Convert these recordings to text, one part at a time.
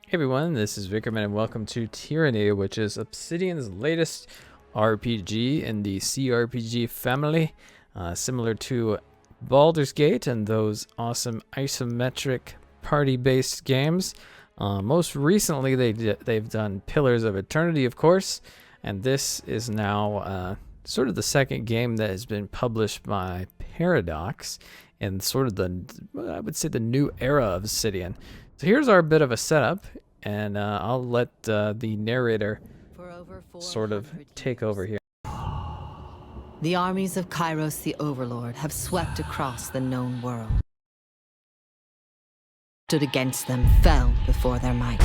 Hey everyone, this is Vickriman and welcome to Tyranny, which is Obsidian's latest RPG in the CRPG family, similar to Baldur's Gate and those awesome isometric party-based games. Most recently, they've done Pillars of Eternity, of course, and this is now sort of the second game that has been published by Paradox and sort of I would say the new era of Obsidian. So here's our bit of a setup, and I'll let the narrator sort of take over here. The armies of Kairos the Overlord have swept across the known world. Stood against them fell before their might.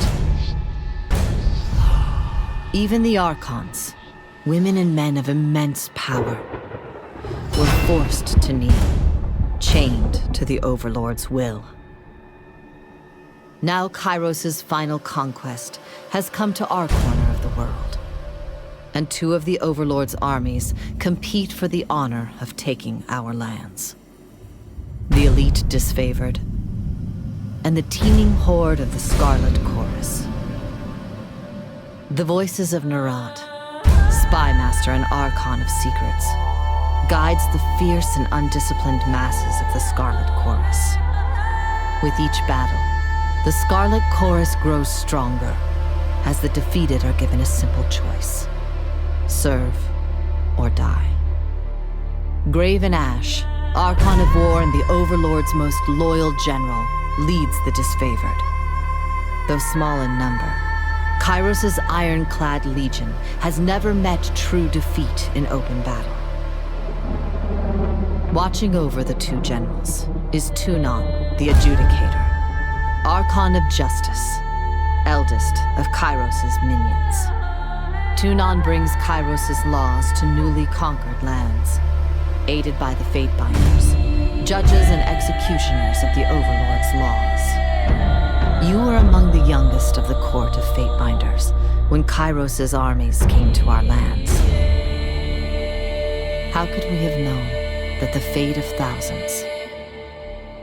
Even the Archons, women and men of immense power, were forced to kneel, chained to the Overlord's will. Now Kairos' final conquest has come to our corner of the world, and two of the Overlord's armies compete for the honor of taking our lands. The elite disfavored, and the teeming horde of the Scarlet Chorus. The voices of Nerat, spymaster and Archon of secrets, guides the fierce and undisciplined masses of the Scarlet Chorus. With each battle, the Scarlet Chorus grows stronger, as the defeated are given a simple choice: serve or die. Graven Ash, Archon of War and the Overlord's most loyal general, leads the disfavored. Though small in number, Kairos' ironclad legion has never met true defeat in open battle. Watching over the two generals is Tunon, the Adjudicator, Archon of Justice, eldest of Kairos' minions. Tunon brings Kairos' laws to newly conquered lands, aided by the Fatebinders, judges and executioners of the Overlord's laws. You were among the youngest of the court of Fatebinders when Kairos' armies came to our lands. How could we have known that the fate of thousands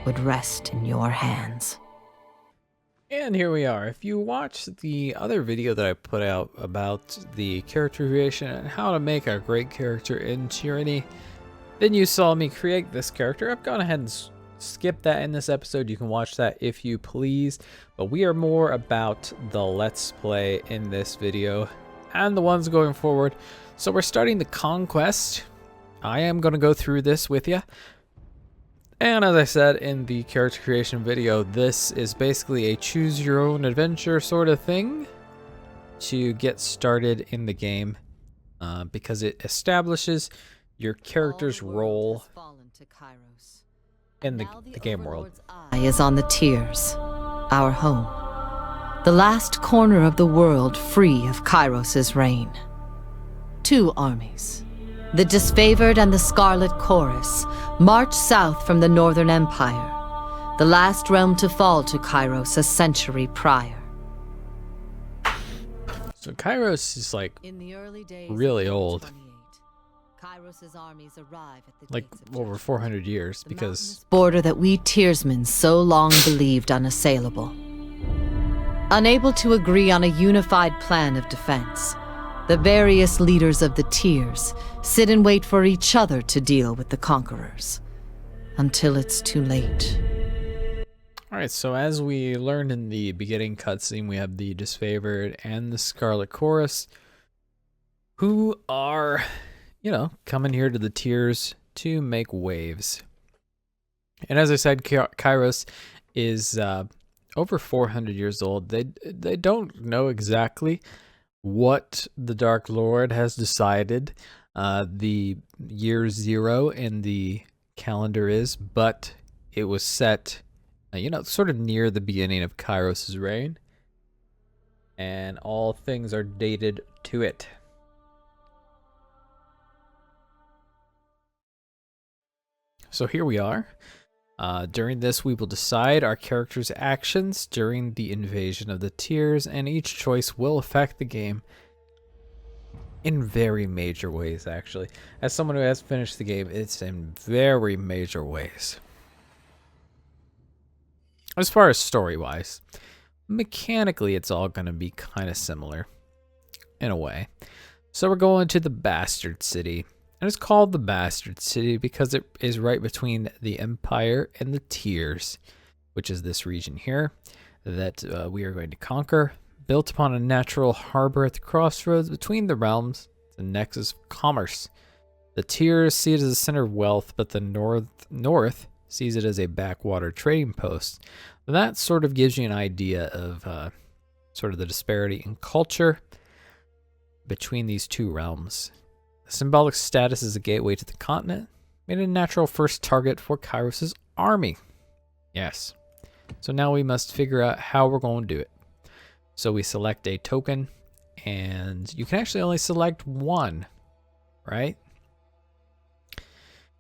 would rest in your hands? And here we are. If you watch the other video that I put out about the character creation and how to make a great character in Tyranny, then you saw me create this character. I've gone ahead and skipped that in this episode. You can watch that if you please. But we are more about the Let's Play in this video and the ones going forward. So we're starting the Conquest. I am going to go through this with you. And as I said in the character creation video, this is basically a choose your own adventure sort of thing to get started in the game, because it establishes your character's role in the game world. Eye is on the Tiers, our home, the last corner of the world free of Kairos' reign. Two armies, the disfavored and the Scarlet Chorus, marched south from the Northern Empire, the last realm to fall to Kairos a century prior. So Kairos is like In the early days really old, Kairos' armies arrive at the like over 400 years, because border that we Tiersmen so long believed unassailable. Unable to agree on a unified plan of defense, the various leaders of the Tiers sit and wait for each other to deal with the conquerors, until it's too late. Alright, so as we learned in the beginning cutscene, we have the Disfavored and the Scarlet Chorus, who are, you know, coming here to the Tiers to make waves. And as I said, Kairos is over 400 years old. They don't know exactly what the Dark Lord has decided the year 0 in the calendar is, but it was set, you know, sort of near the beginning of Kairos' reign, and all things are dated to it. So here we are. During this, we will decide our character's actions during the invasion of the Tiers, and each choice will affect the game in very major ways, actually. As someone who has finished the game, it's in very major ways. As far as story-wise, mechanically it's all going to be kind of similar in a way. So we're going to the Bastard City. And it's called the Bastard City because it is right between the Empire and the Tiers, which is this region here that we are going to conquer. Built upon a natural harbor at the crossroads between the realms, the nexus of commerce. The Tiers see it as a center of wealth, but the North sees it as a backwater trading post. That sort of gives you an idea of sort of the disparity in culture between these two realms. The symbolic status as a gateway to the continent made it a natural first target for Kairos' army. Yes. So now we must figure out how we're going to do it. So we select a token, and you can actually only select one, right?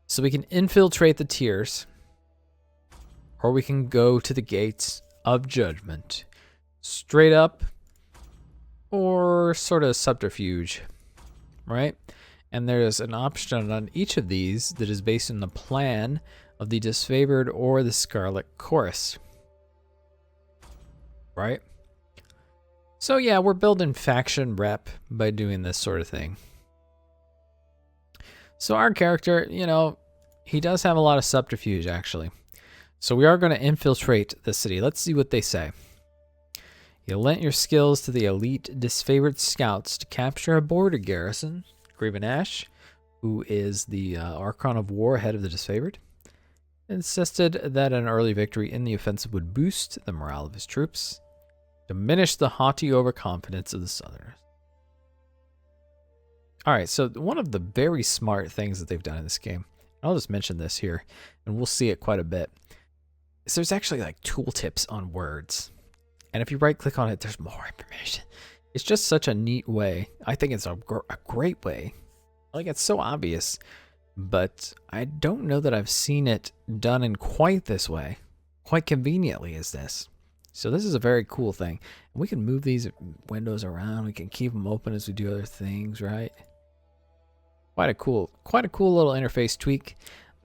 So we can infiltrate the Tiers, or we can go to the gates of judgment. Straight up, or sort of subterfuge, right? And there's an option on each of these that is based on the plan of the disfavored or the Scarlet Chorus, right? So yeah, we're building faction rep by doing this sort of thing. So our character, you know, he does have a lot of subterfuge actually. So we are going to infiltrate the city. Let's see what they say. You lent your skills to the elite disfavored scouts to capture a border garrison. Graven Ash, who is the Archon of War, head of the disfavored, insisted that an early victory in the offensive would boost the morale of his troops, diminish the haughty overconfidence of the Southerners. Alright, so one of the very smart things that they've done in this game, I'll just mention this here, and we'll see it quite a bit, is there's actually like tooltips on words. And if you right click on it, there's more information. It's just such a neat way. I think it's a great way. Like, it's so obvious, but I don't know that I've seen it done in quite this way, quite conveniently as this. So this is a very cool thing. We can move these windows around. We can keep them open as we do other things, right? Quite a cool little interface tweak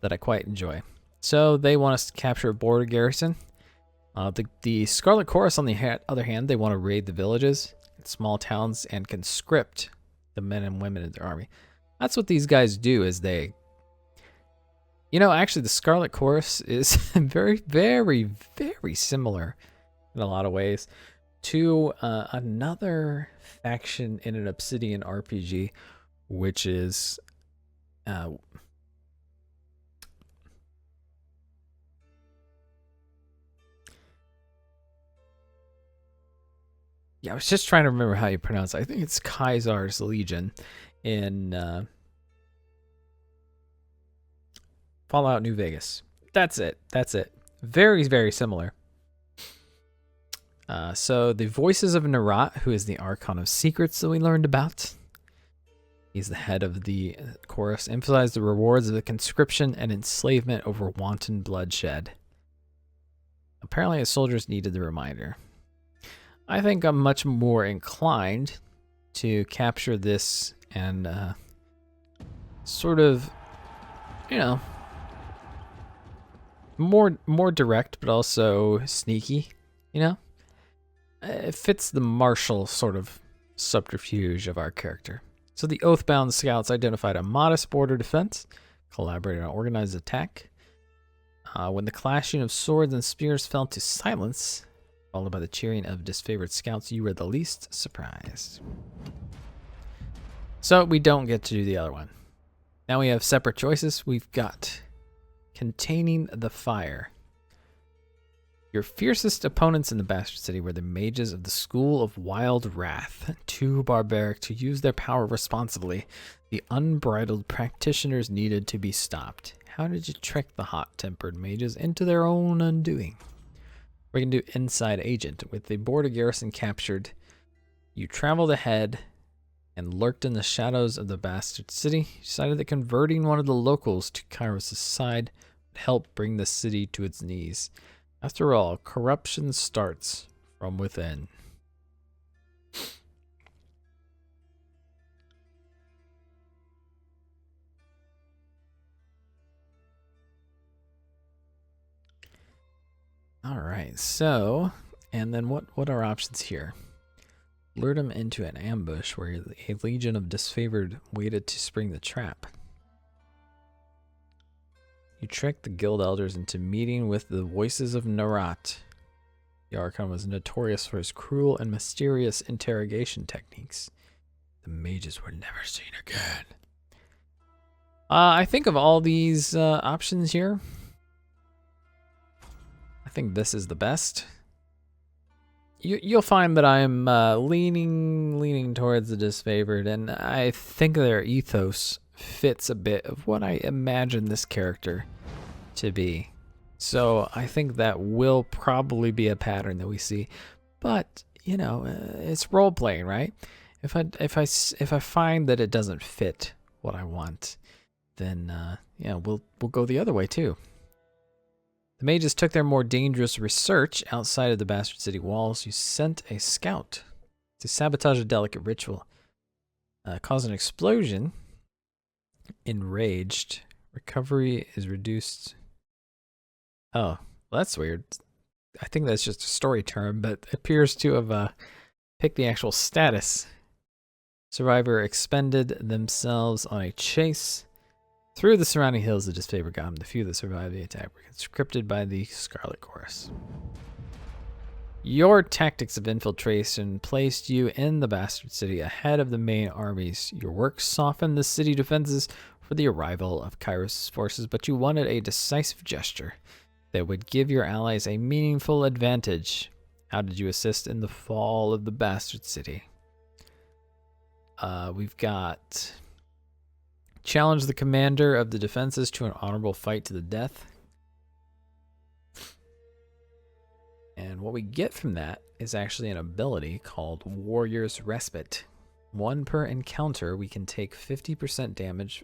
that I quite enjoy. So they want us to capture a border garrison. The Scarlet Chorus, on the other hand, they want to raid the villages, small towns, and conscript the men and women in their army. That's what these guys do. Is they, you know, actually the Scarlet Chorus is very, very, very similar in a lot of ways to another faction in an Obsidian RPG, which is yeah, I was just trying to remember how you pronounce it. I think it's Kaisar's Legion in Fallout New Vegas. That's it. That's it. Very, very similar. So the voices of Narat, who is the Archon of Secrets that we learned about. He's the head of the chorus. Emphasize the rewards of the conscription and enslavement over wanton bloodshed. Apparently the soldiers needed the reminder. I think I'm much more inclined to capture this and sort of, you know, more direct, but also sneaky, you know? It fits the martial sort of subterfuge of our character. So the Oathbound Scouts identified a modest border defense, collaborated on organized attack. When the clashing of swords and spears fell to silence, followed by the cheering of disfavored scouts, you were the least surprised. So we don't get to do the other one. Now we have separate choices. We've got Containing the Fire. Your fiercest opponents in the Bastard City were the mages of the School of Wild Wrath, too barbaric to use their power responsibly. The unbridled practitioners needed to be stopped. How did you trick the hot-tempered mages into their own undoing? We can do Inside Agent. With the border garrison captured, you traveled ahead and lurked in the shadows of the Bastard City. You decided that converting one of the locals to Kairos' side would help bring the city to its knees. After all, corruption starts from within. All right, so And then what are options here? Lured him into an ambush where a legion of disfavored waited to spring the trap. You tricked the guild elders into meeting with the voices of Narat. The Archon was notorious for his cruel and mysterious interrogation techniques. The mages were never seen again. I think of all these options here, I think this is the best. You'll find that I'm leaning towards the disfavored, and I think their ethos fits a bit of what I imagine this character to be. So I think that will probably be a pattern that we see. But, you know, it's role playing, right? If I find that it doesn't fit what I want, then yeah, we'll go the other way too. The mages took their more dangerous research outside of the Bastard City walls. You sent a scout to sabotage a delicate ritual, cause an explosion. Enraged. Recovery is reduced. Oh, well, that's weird. I think that's just a story term, but appears to have picked the actual status. Survivor expended themselves on a chase through the surrounding hills. The disfavored got him. The few that survived the attack were conscripted by the Scarlet Chorus. Your tactics of infiltration placed you in the Bastard City ahead of the main armies. Your work softened the city defenses for the arrival of Kairos' forces, but you wanted a decisive gesture that would give your allies a meaningful advantage. How did you assist in the fall of the Bastard City? We've got challenge the commander of the defenses to an honorable fight to the death. And what we get from that is actually an ability called Warrior's Respite. 1 per encounter, we can take 50% damage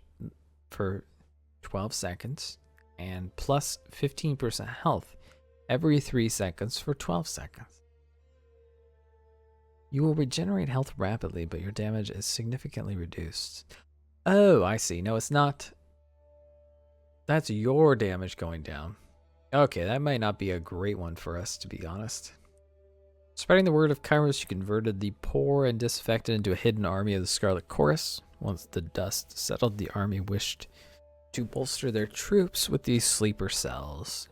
for 12 seconds and plus 15% health every 3 seconds for 12 seconds. You will regenerate health rapidly, but your damage is significantly reduced. Oh, I see. No, it's not. That's your damage going down. Okay, that might not be a great one for us, to be honest. Spreading the word of Kairos, you converted the poor and disaffected into a hidden army of the Scarlet Chorus. Once the dust settled, the army wished to bolster their troops with these sleeper cells.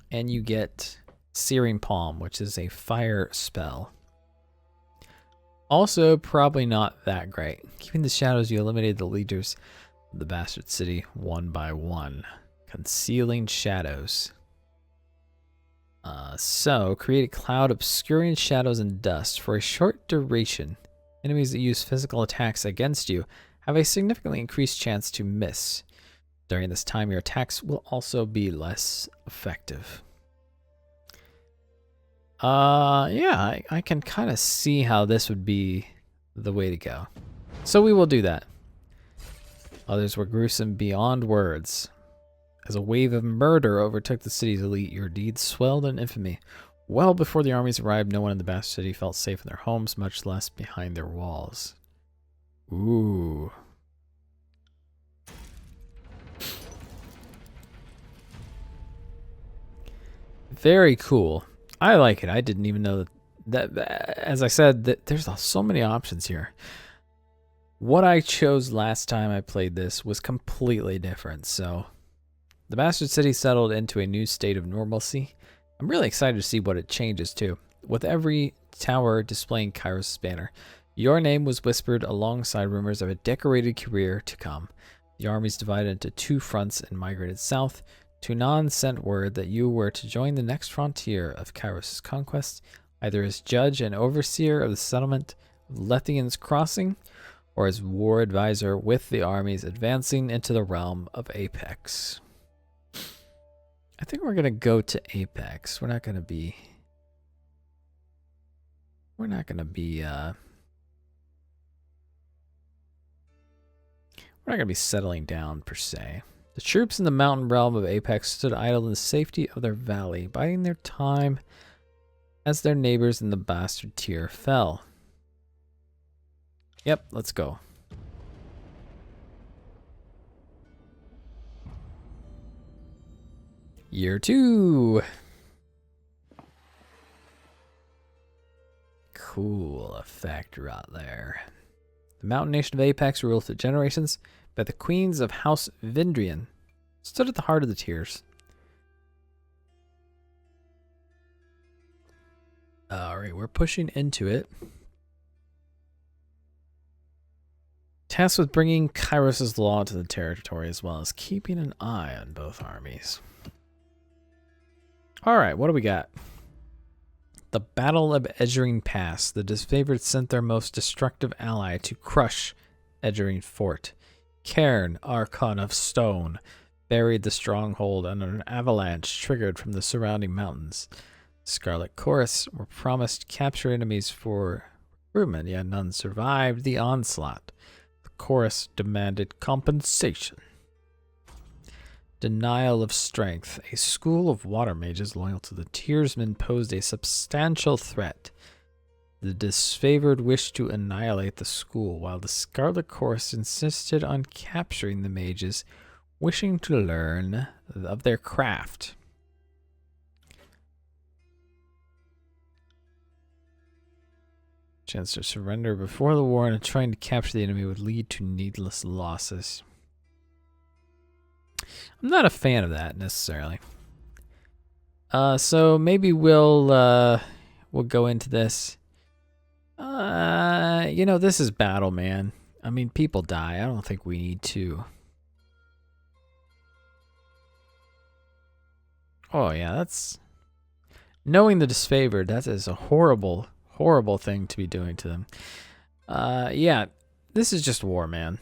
And you get Searing Palm, which is a fire spell. Also, probably not that great. Keeping the shadows, you eliminated the leaders of the Bastard City one by one. Concealing shadows. So, create a cloud obscuring shadows and dust for a short duration. Enemies that use physical attacks against you have a significantly increased chance to miss. During this time, your attacks will also be less effective. Yeah, I can kind of see how this would be the way to go. So we will do that. Others were gruesome beyond words. As a wave of murder overtook the city's elite, your deeds swelled in infamy. Well before the armies arrived, no one in the Bastard City felt safe in their homes, much less behind their walls. Ooh. Very cool. I like it. I didn't even know that as I said, that there's so many options here. What I chose last time I played this was completely different. So the Bastard City settled into a new state of normalcy. I'm really excited to see what it changes to. With every tower displaying Kairos' banner, your name was whispered alongside rumors of a decorated career to come. The armies divided into 2 fronts and migrated south. Tunan sent word that you were to join the next frontier of Kairos' conquest, either as judge and overseer of the settlement of Lethian's Crossing, or as war advisor with the armies advancing into the realm of Apex. I think we're going to go to Apex. We're not going to be settling down per se. The troops in the mountain realm of Apex stood idle in the safety of their valley, biding their time as their neighbors in the Bastard tier fell. Yep, let's go. Year 2. cool effect right there. The mountain nation of Apex, ruled for generations by the queens of House Vindrian, stood at the heart of the tiers. Alright, we're pushing into it. Tasked with bringing Kairos' law to the territory, as well as keeping an eye on both armies. Alright, what do we got? The Battle of Edgering Pass. The disfavored sent their most destructive ally to crush Edgering Fort. Cairn, Archon of Stone, buried the stronghold under an avalanche triggered from the surrounding mountains. Scarlet Chorus were promised capture enemies for recruitment, yet none survived the onslaught. The Chorus demanded compensation. Denial of Strength. A school of water mages loyal to the Tiersmen posed a substantial threat. The disfavored wished to annihilate the school, while the Scarlet Chorus insisted on capturing the mages, wishing to learn of their craft. Chance to surrender before the war and trying to capture the enemy would lead to needless losses. I'm not a fan of that necessarily. So maybe we'll go into this. You know, this is battle, man. I mean, people die. I don't think we need to. Oh yeah, that's knowing the disfavored. That is a horrible, horrible thing to be doing to them. Yeah, this is just war, man.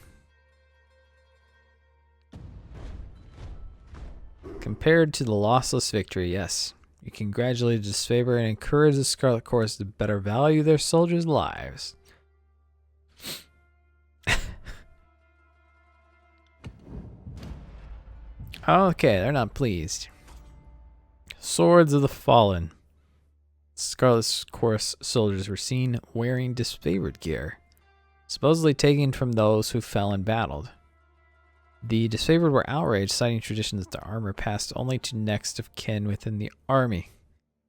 Compared to the lossless victory, yes. You congratulate the disfavor and encourage the Scarlet Chorus to better value their soldiers' lives. Okay, they're not pleased. Swords of the Fallen. Scarlet Chorus soldiers were seen wearing disfavored gear, supposedly taken from those who fell in battle. The disfavored were outraged, citing tradition that the armor passed only to next of kin within the army.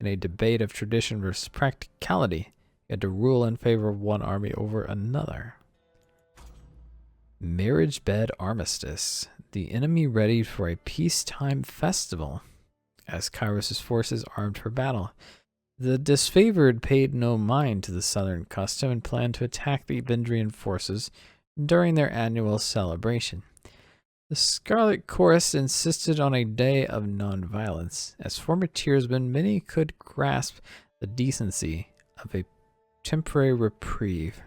In a debate of tradition versus practicality, you had to rule in favor of one army over another. Marriage Bed Armistice. The enemy readied for a peacetime festival, as Kairos' forces armed for battle. The disfavored paid no mind to the southern custom and planned to attack the Vindrian forces during their annual celebration. The Scarlet Chorus insisted on a day of non-violence. As former Tiersmen, many could grasp the decency of a temporary reprieve.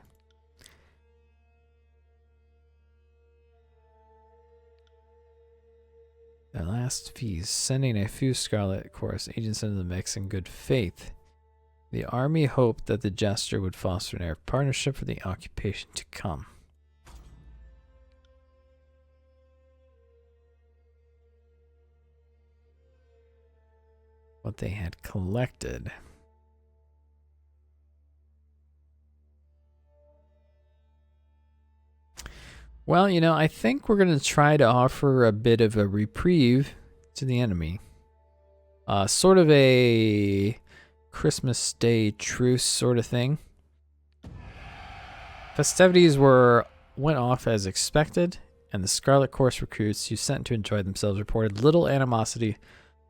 The last feast, sending a few Scarlet Chorus agents into the mix in good faith. The army hoped that the gesture would foster an air of partnership for the occupation to come. What they had collected. Well, you know, I think we're going to try to offer a bit of a reprieve to the enemy. Sort of a Christmas Day truce sort of thing. Festivities went off as expected, and the Scarlet Chorus recruits who sent to enjoy themselves reported little animosity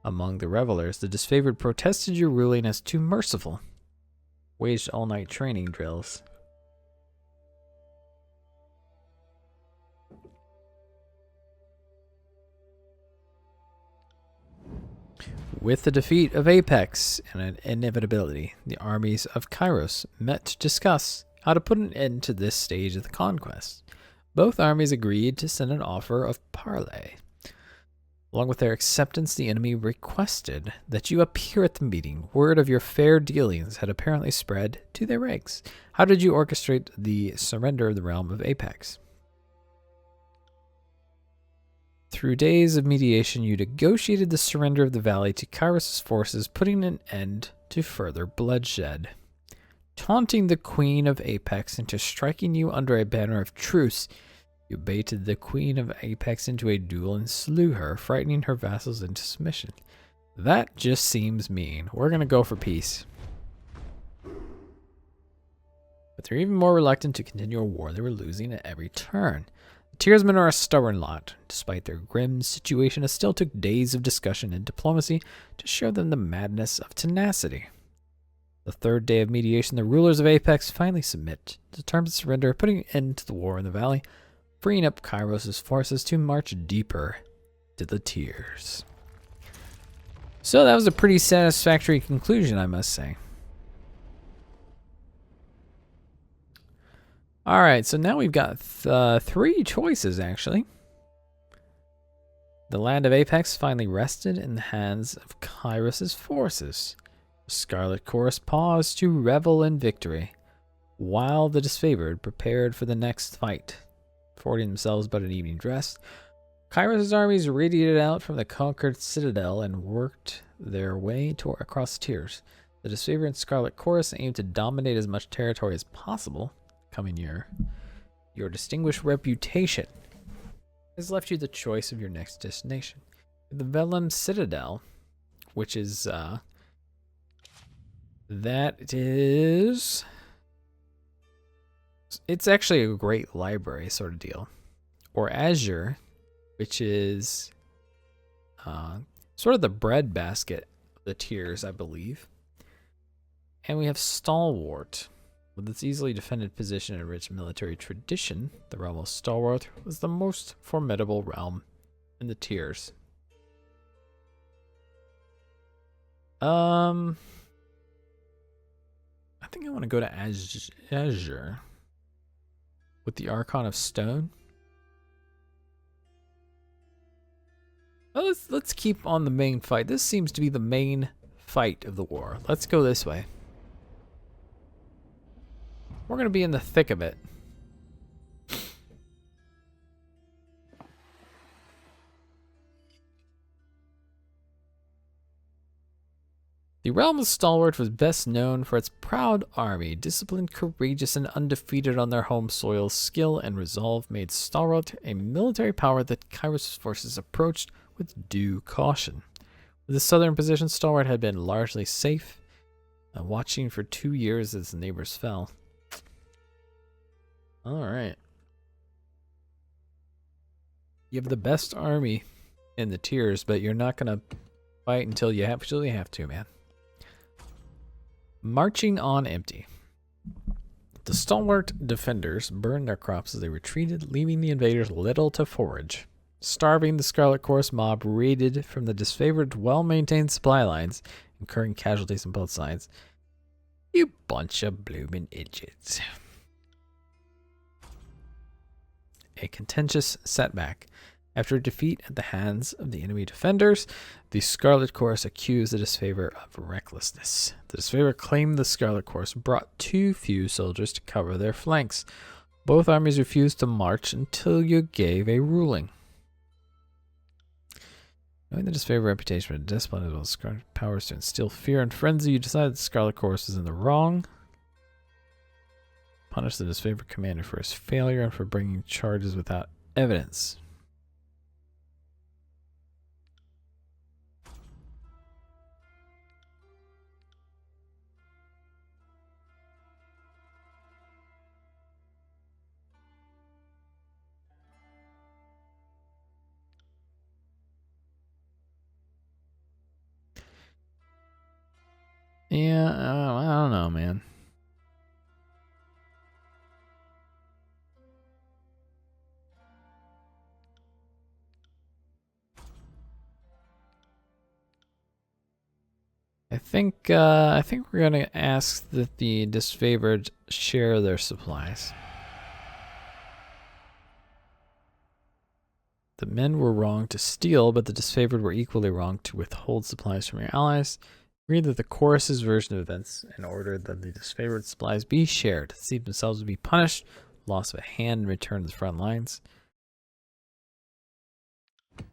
among the revelers. The disfavored protested your ruling as too merciful. Waged all-night training drills. With the defeat of Apex and an inevitability, the armies of Kairos met to discuss how to put an end to this stage of the conquest. Both armies agreed to send an offer of parley. Along with their acceptance, the enemy requested that you appear at the meeting. Word of your fair dealings had apparently spread to their ranks. How did you orchestrate the surrender of the realm of Apex? Through days of mediation, you negotiated the surrender of the valley to Kairos' forces, putting an end to further bloodshed. Taunting the Queen of Apex into striking you under a banner of truce, you baited the Queen of Apex into a duel and slew her, frightening her vassals into submission. That just seems mean. We're going to go for peace. But they're even more reluctant to continue a war they were losing at every turn. The Tearsmen are a stubborn lot. Despite their grim situation, it still took days of discussion and diplomacy to show them the madness of tenacity. The third day of mediation, the rulers of Apex finally submit to terms of surrender, putting an end to the war in the valley, freeing up Kairos' forces to march deeper to the Tears. So that was a pretty satisfactory conclusion, I must say. Alright, so now we've got 3 choices, actually. The land of Apex finally rested in the hands of Kairos' forces. The Scarlet Chorus paused to revel in victory, while the disfavored prepared for the next fight. Affording themselves but an evening rest, Kairos' armies radiated out from the conquered citadel and worked their way across the Tears. The disfavored Scarlet Chorus aimed to dominate as much territory as possible, coming your distinguished reputation has left you the choice of your next destination. The Vellum Citadel, which is it's actually a great library sort of deal. Or Azure, which is sort of the breadbasket of the Tears, I believe. And we have Stalwart. With its easily defended position and rich military tradition, the realm of Stalwart was the most formidable realm in the Tears. I think I want to go to Azure with the Archon of Stone. Well, let's keep on the main fight. This seems to be the main fight of the war. Let's go this way. We're going to be in the thick of it. The realm of Stalwart was best known for its proud army. Disciplined, courageous, and undefeated on their home soil, skill and resolve made Stalwart a military power that Kairos' forces approached with due caution. With the southern position, Stalwart had been largely safe, watching for 2 years as the neighbors fell. Alright. You have the best army in the Tears, but you're not going to fight until you have to, man. Marching on empty. The Stalwart defenders burned their crops as they retreated, leaving the invaders little to forage. Starving, the Scarlet Chorus mob raided from the disfavored, well-maintained supply lines, incurring casualties on both sides. You bunch of bloomin' idiots. A contentious setback. After a defeat at the hands of the enemy defenders, the Scarlet Chorus accused the disfavor of recklessness. The disfavor claimed the Scarlet Chorus brought too few soldiers to cover their flanks. Both armies refused to march until you gave a ruling. Knowing the disfavor reputation for discipline as well as Scarlet powers to instill fear and frenzy, you decided the Scarlet Chorus was in the wrong. Punish the disfavored commander for his failure and for bringing charges without evidence. Yeah, I don't know, man. I think we're gonna ask that the disfavored share their supplies. The men were wrong to steal, but the disfavored were equally wrong to withhold supplies from your allies. Agreed that the chorus's version of events and ordered that the disfavored supplies be shared. See themselves to be punished, loss of a hand, and return to the front lines. I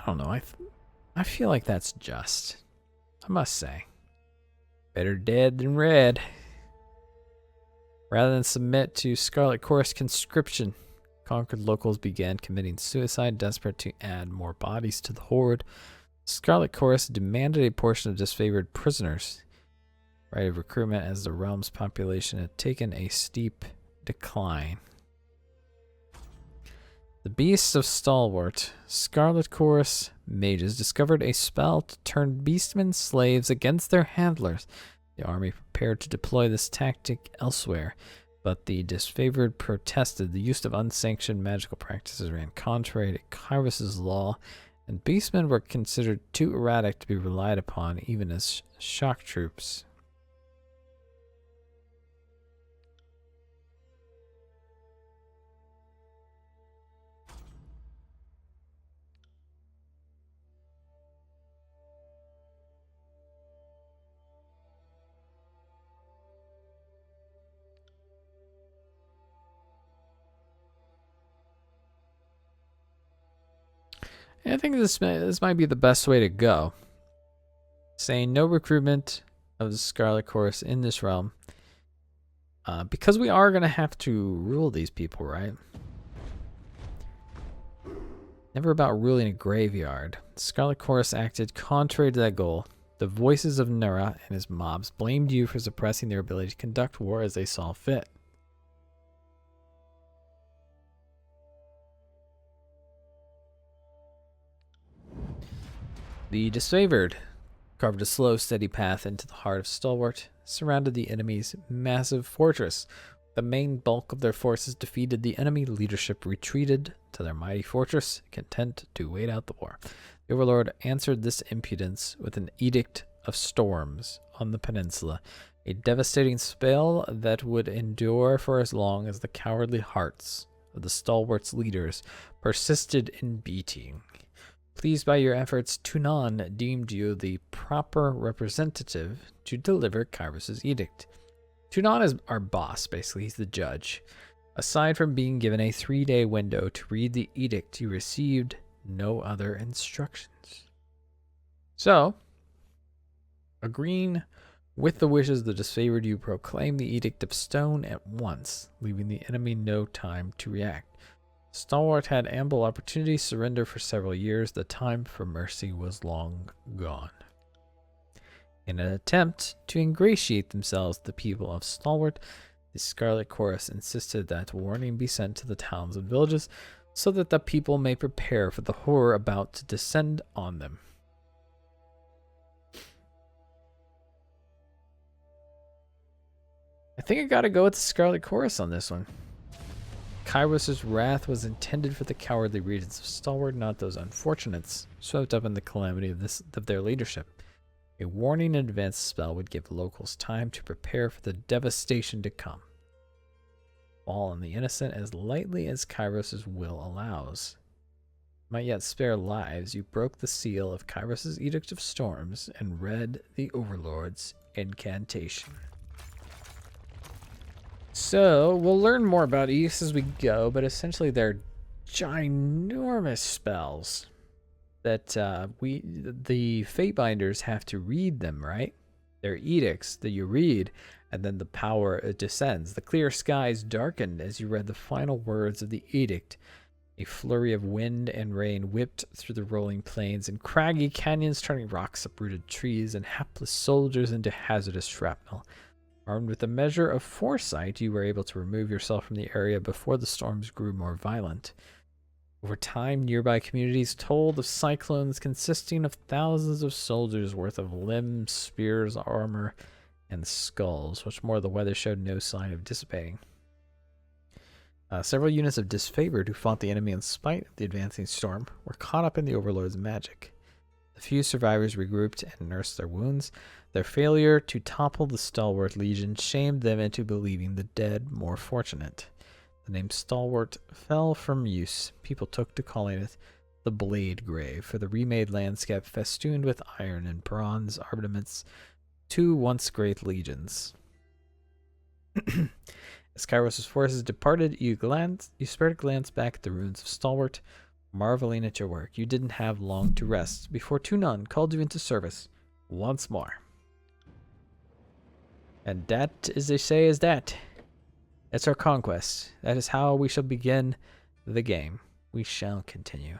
don't know. I feel like that's just. I must say. Better dead than red. Rather than submit to Scarlet Chorus conscription, conquered locals began committing suicide, desperate to add more bodies to the horde. Scarlet Chorus demanded a portion of disfavored prisoners. rate of recruitment as the realm's population had taken a steep decline. The Beasts of Stalwart, Scarlet Chorus mages, discovered a spell to turn beastmen slaves against their handlers. The army prepared to deploy this tactic elsewhere, but the disfavored protested. The use of unsanctioned magical practices ran contrary to Kyros's law, and beastmen were considered too erratic to be relied upon even as shock troops. And I think this might be the best way to go. Saying no recruitment of the Scarlet Chorus in this realm. Because we are going to have to rule these people, right? Never about ruling a graveyard. The Scarlet Chorus acted contrary to that goal. The voices of Nura and his mobs blamed you for suppressing their ability to conduct war as they saw fit. The disfavored carved a slow, steady path into the heart of Stalwart, surrounded the enemy's massive fortress. The main bulk of their forces defeated, the enemy leadership retreated to their mighty fortress, content to wait out the war. The Overlord answered this impudence with an Edict of Storms on the peninsula, a devastating spell that would endure for as long as the cowardly hearts of the Stalwart's leaders persisted in beating. Pleased by your efforts, Tunon deemed you the proper representative to deliver Kyros's edict. Tunon is our boss, basically. He's the judge. Aside from being given a 3-day window to read the edict, you received no other instructions. So, agreeing with the wishes of the disfavored, you proclaim the Edict of Stone at once, leaving the enemy no time to react. Stalwart had ample opportunity to surrender for several years. The time for mercy was long gone. In an attempt to ingratiate themselves with the people of Stalwart, the Scarlet Chorus insisted that warning be sent to the towns and villages so that the people may prepare for the horror about to descend on them. I think I gotta go with the Scarlet Chorus on this one. Kyros's wrath was intended for the cowardly regions of Stalwart, not those unfortunates swept up in the calamity of their leadership. A warning in advance spell would give locals time to prepare for the devastation to come. Fall on the innocent as lightly as Kyros's will allows. Might yet spare lives, you broke the seal of Kyros's Edict of Storms and read the Overlord's incantation. So, we'll learn more about Edicts as we go, but essentially they're ginormous spells that the Fatebinders have to read them, right? They're edicts that you read, and then the power descends. The clear skies darkened as you read the final words of the edict. A flurry of wind and rain whipped through the rolling plains and craggy canyons, turning rocks, uprooted trees, and hapless soldiers into hazardous shrapnel. Armed with a measure of foresight, you were able to remove yourself from the area before the storms grew more violent. Over time, nearby communities told of cyclones consisting of thousands of soldiers' worth of limbs, spears, armor, and skulls. What's more, the weather showed no sign of dissipating. Several units of disfavored who fought the enemy in spite of the advancing storm were caught up in the Overlord's magic. The few survivors regrouped and nursed their wounds. Their failure to topple the Stalwart Legion shamed them into believing the dead more fortunate. The name Stalwart fell from use. People took to calling it the Blade Grave for the remade landscape festooned with iron and bronze ornaments to once great legions. As Kyros's forces departed, you spared a glance back at the ruins of Stalwart, marveling at your work. You didn't have long to rest before Tunon called you into service once more. And that, as they say, is that. That's our conquest. That is how we shall begin the game. We shall continue.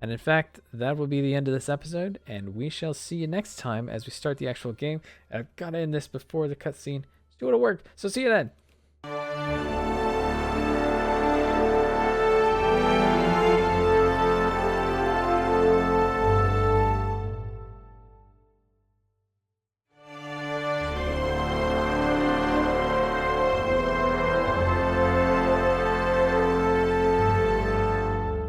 And in fact, that will be the end of this episode, and we shall see you next time as we start the actual game. I've got to end this before the cutscene. Let's do it at work. So see you then.